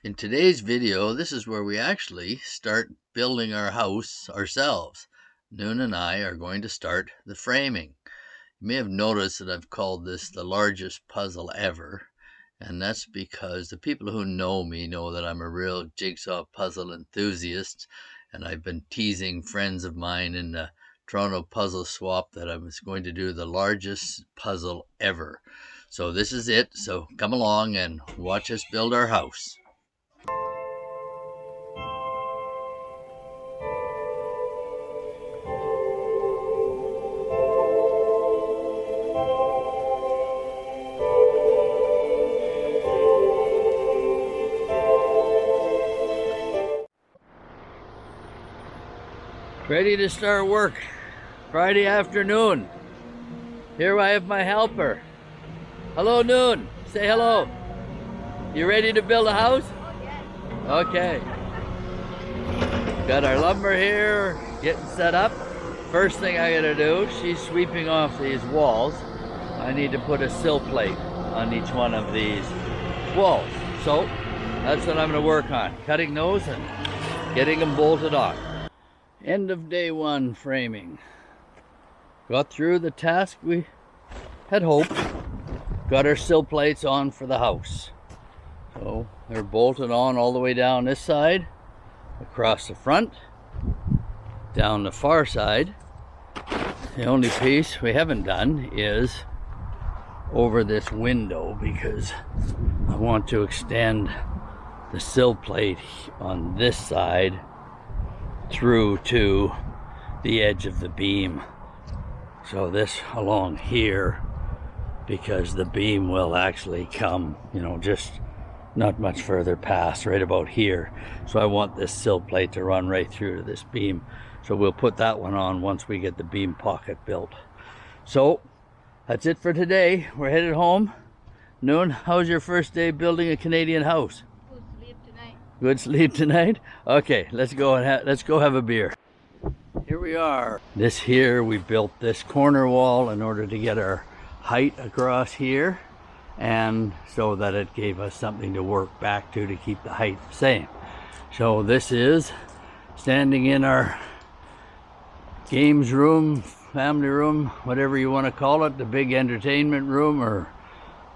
In today's video, this is where we actually start building our house ourselves. Noon and I are going to start the framing. You may have noticed that I've called this the largest puzzle ever, and that's because the people who know me know that I'm a real jigsaw puzzle enthusiast, and I've been teasing friends of mine in the Toronto Puzzle Swap that I was going to do the largest puzzle ever. So this is it. So come along and watch us build our house. Ready to start work Friday afternoon. Here I have my helper. Hello, Noon. Say hello. You ready to build a house? Okay. Got our lumber here, getting set up. First thing I gotta do, she's sweeping off these walls. I need to put a sill plate on each one of these walls. So that's what I'm gonna work on, cutting those and getting them bolted on. End of day one framing. Got through the task we had hoped. Got our sill plates on for the house. So they're bolted on all the way down this side, across the front, down the far side. The only piece we haven't done is over this window because I want to extend the sill plate on this side through to the edge of the beam. So this along here, because the beam will actually come, just not much further past, right about here. So I want this sill plate to run right through to this beam. So we'll put that one on once we get the beam pocket built. So that's it for today. We're headed home. Noon, how's your first day building a Canadian house? Good sleep tonight? Okay, let's go have a beer. Here we are. This here, we built this corner wall in order to get our height across here, and so that it gave us something to work back to keep the height the same. So this is standing in our games room, family room, whatever you want to call it, the big entertainment room, or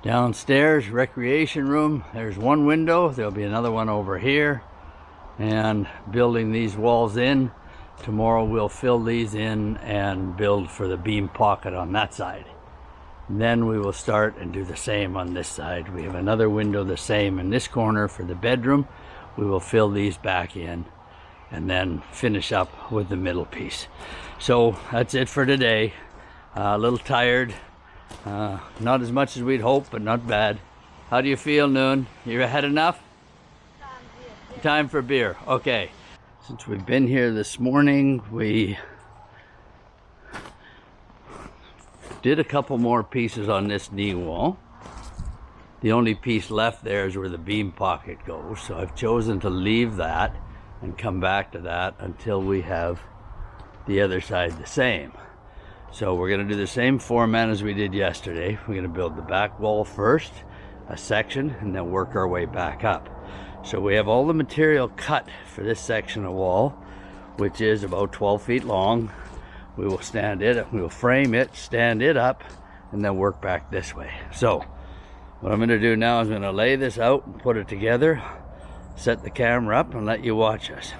downstairs recreation room. There's one window, there'll be another one over here, and building these walls in. Tomorrow we'll fill these in and build for the beam pocket on that side. And then we will start and do the same on this side. We have another window the same in this corner for the bedroom. We will fill these back in and then finish up with the middle piece. So that's it for today. A little tired. Not as much as we'd hoped, but not bad. How do you feel, Noon? You had enough? Time for beer. Okay. Since we've been here this morning, we did a couple more pieces on this knee wall. The only piece left there is where the beam pocket goes, so I've chosen to leave that and come back to that until we have the other side the same. So we're going to do the same format as we did yesterday. We're going to build the back wall first, a section, and then work our way back up. So we have all the material cut for this section of wall, which is about 12 feet long. We will stand it, we will frame it, stand it up, and then work back this way. So what I'm going to do now is I'm going to lay this out and put it together, set the camera up, and let you watch us.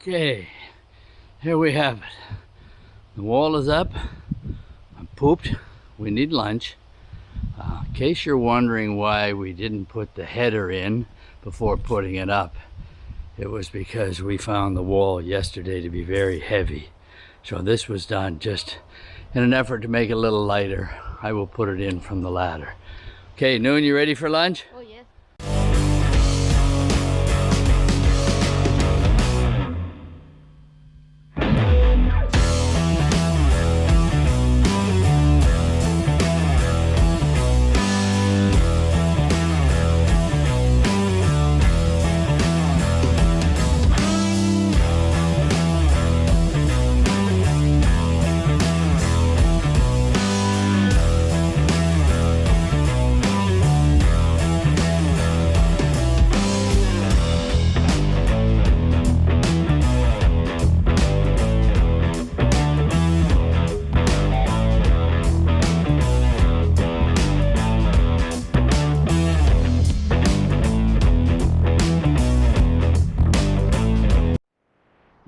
Okay, here we have it. The wall is up. I'm pooped. We need lunch. In case you're wondering why we didn't put the header in before putting it up, it was because we found the wall yesterday to be very heavy. So this was done just in an effort to make it a little lighter. I will put it in from the ladder. Okay, Noon, you ready for lunch? Oh, yes.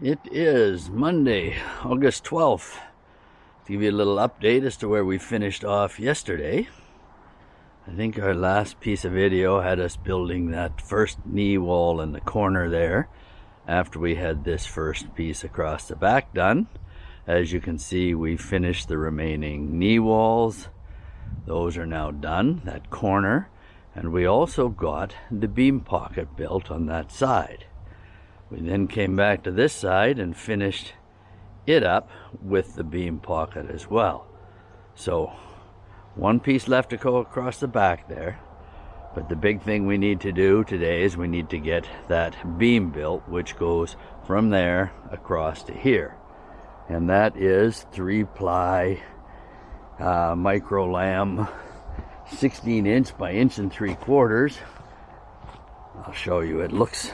It is Monday, August 12th. To give you a little update as to where we finished off yesterday. I think our last piece of video had us building that first knee wall in the corner there after we had this first piece across the back done. As you can see, we finished the remaining knee walls. Those are now done, that corner. And we also got the beam pocket built on that side. We then came back to this side and finished it up with the beam pocket as well. So one piece left to go across the back there, but the big thing we need to do today is we need to get that beam built, which goes from there across to here, and that is 3-ply micro lam, 16-inch by 1.75 inches. I'll show you. It looks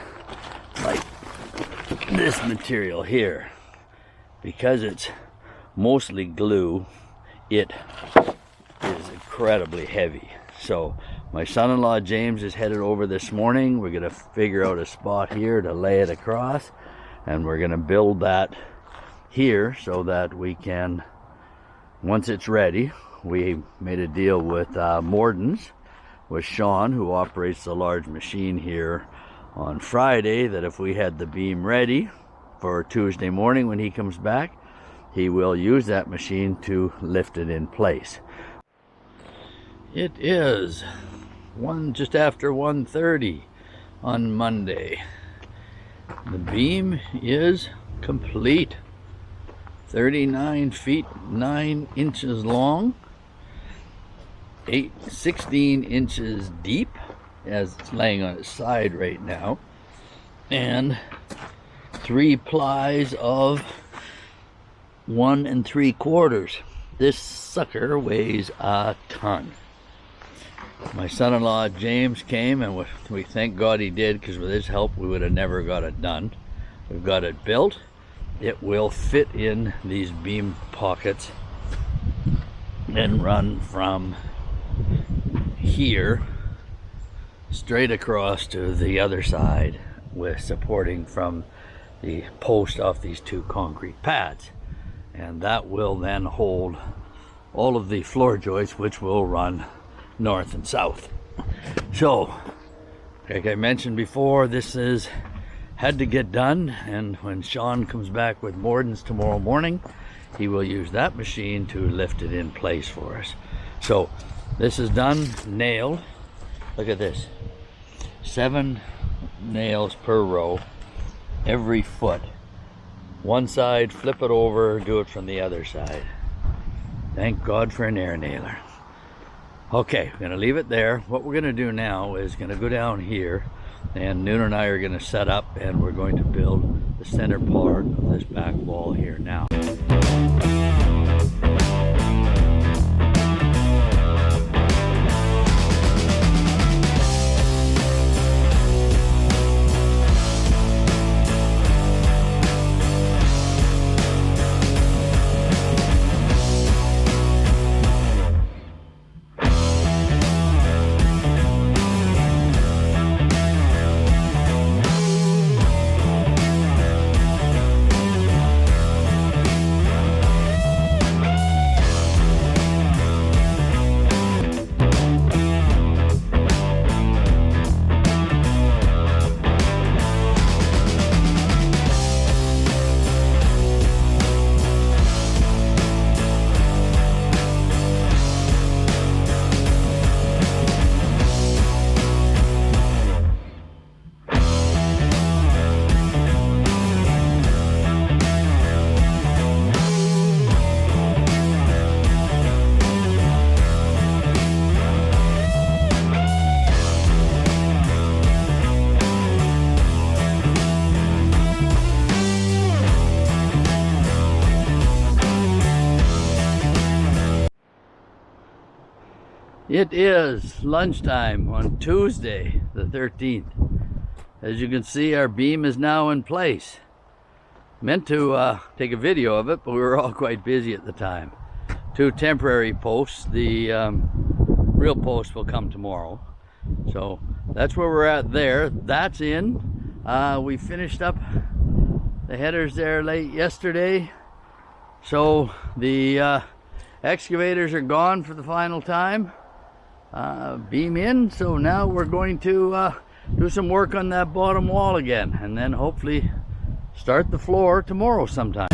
like this material here. Because it's mostly glue, it is incredibly heavy. So my son-in-law James is headed over this morning. We're gonna figure out a spot here to lay it across, and we're gonna build that here so that we can, once it's ready, we made a deal with Morden's, with Sean, who operates the large machine here, on Friday, that if we had the beam ready for Tuesday morning when he comes back, he will use that machine to lift it in place. It is just after 1:30 on Monday. The beam is complete. 39 feet 9 inches long, 16 inches deep, as it's laying on its side right now, and 3 plies of 1 3/4. This sucker weighs a ton. My son-in-law James came, and we thank God he did, because with his help we would have never got it done. We've got it built. It will fit in these beam pockets and run from here straight across to the other side, with supporting from the post off these 2 concrete pads, and that will then hold all of the floor joists, which will run north and south. So like I mentioned before, this is had to get done, and when Sean comes back with Morden's tomorrow morning, he will use that machine to lift it in place for us. So this is done, nailed. Look at this, 7 nails per row, every foot. One side, flip it over, do it from the other side. Thank God for an air nailer. Okay, we're gonna leave it there. What we're gonna do now is gonna go down here, and Noon and I are gonna set up, and we're going to build the center part of this back wall here now. It is lunchtime on Tuesday, the 13th. As you can see, our beam is now in place. Meant to take a video of it, but we were all quite busy at the time. 2 temporary posts. The real post will come tomorrow. So that's where we're at there. That's in. We finished up the headers there late yesterday. So the excavators are gone for the final time. Beam in, so now we're going to do some work on that bottom wall again, and then hopefully start the floor tomorrow sometime.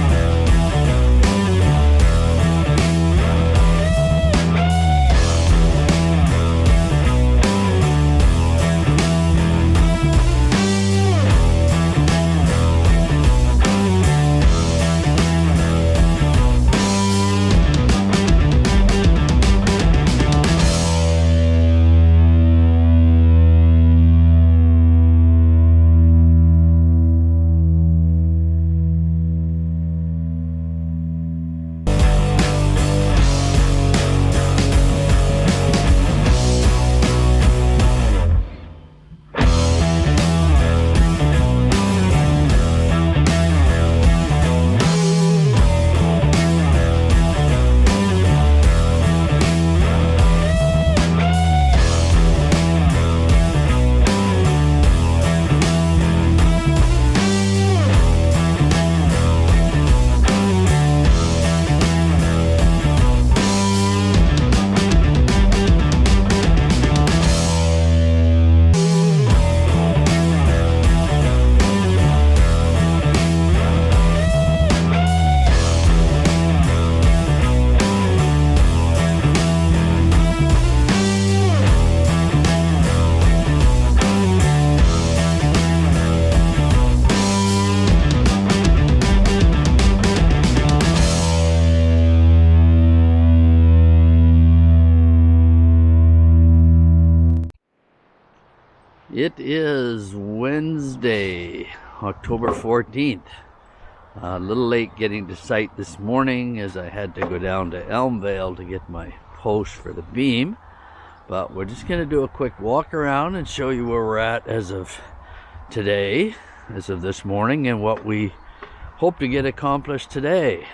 It is Wednesday, October 14th. A little late getting to site this morning as I had to go down to Elmvale to get my post for the beam. But we're just going to do a quick walk around and show you where we're at as of today, as of this morning, and what we hope to get accomplished today.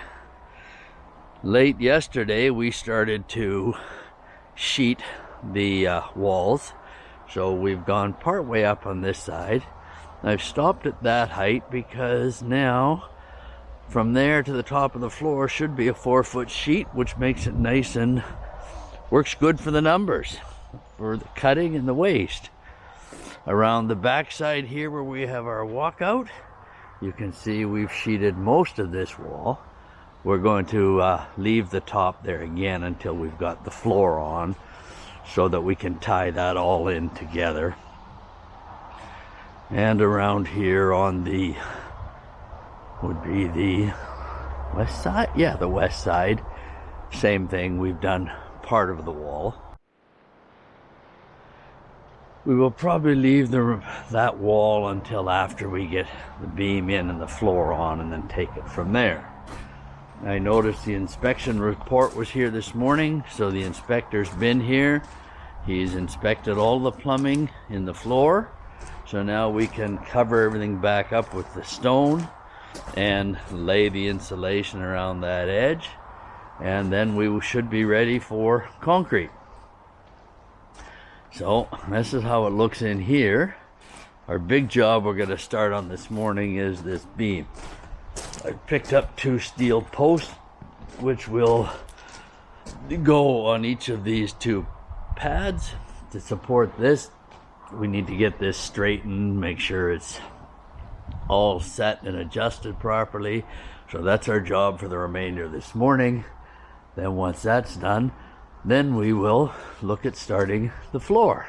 Late yesterday we started to sheet the walls. So we've gone part way up on this side. I've stopped at that height because now from there to the top of the floor should be a 4-foot sheet, which makes it nice and works good for the numbers, for the cutting and the waste. Around the back side here where we have our walkout, you can see we've sheeted most of this wall. We're going to leave the top there again until we've got the floor on, so that we can tie that all in together. And around here on the, would be the west side? Yeah, the west side. Same thing, we've done part of the wall. We will probably leave that wall until after we get the beam in and the floor on, and then take it from there. I noticed the inspection report was here this morning, so the inspector's been here. He's inspected all the plumbing in the floor, so now we can cover everything back up with the stone and lay the insulation around that edge, and then we should be ready for concrete. So this is how it looks in here. Our big job we're going to start on this morning is this beam. I picked up 2 steel posts, which will go on each of these 2 pads to support this. We need to get this straightened, make sure it's all set and adjusted properly. So that's our job for the remainder of this morning. Then once that's done, then we will look at starting the floor.